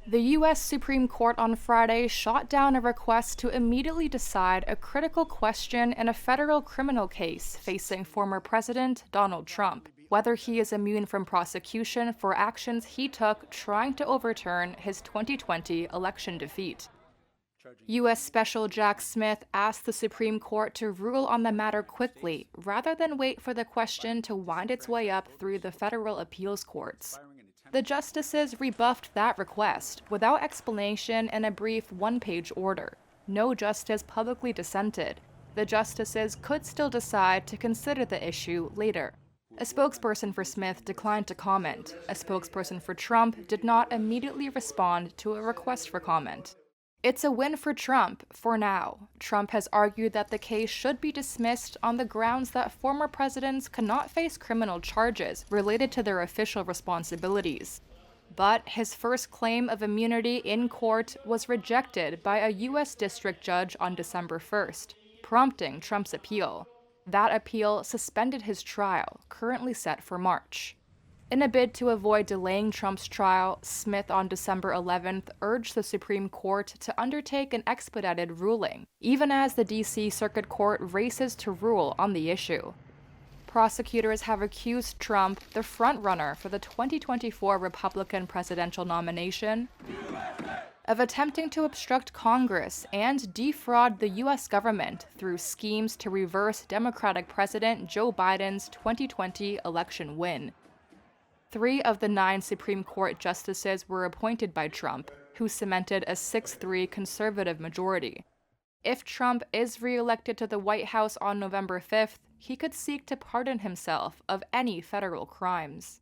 The U.S. Supreme Court on Friday shot down a request to immediately decide a critical question in a federal criminal case facing former President Donald Trump, whether he is immune from prosecution for actions he took trying to overturn his 2020 election defeat. U.S. Special Jack Smith asked the Supreme Court to rule on the matter quickly, rather than wait for the question to wind its way up through the federal appeals courts. The justices rebuffed that request without explanation in a brief one-page order. No justice publicly dissented. The justices could still decide to consider the issue later. A spokesperson for Smith declined to comment. A spokesperson for Trump did not immediately respond to a request for comment. It's a win for Trump, for now. Trump has argued that the case should be dismissed on the grounds that former presidents cannot face criminal charges related to their official responsibilities. But his first claim of immunity in court was rejected by a U.S. district judge on December 1st, prompting Trump's appeal. That appeal suspended his trial, currently set for March. In a bid to avoid delaying Trump's trial, Smith on December 11th urged the Supreme Court to undertake an expedited ruling, even as the D.C. Circuit Court races to rule on the issue. Prosecutors have accused Trump, the frontrunner for the 2024 Republican presidential nomination, of attempting to obstruct Congress and defraud the U.S. government through schemes to reverse Democratic President Joe Biden's 2020 election win. 3 of the 9 Supreme Court justices were appointed by Trump, who cemented a 6-3 conservative majority. If Trump is re-elected to the White House on November 5th, he could seek to pardon himself of any federal crimes.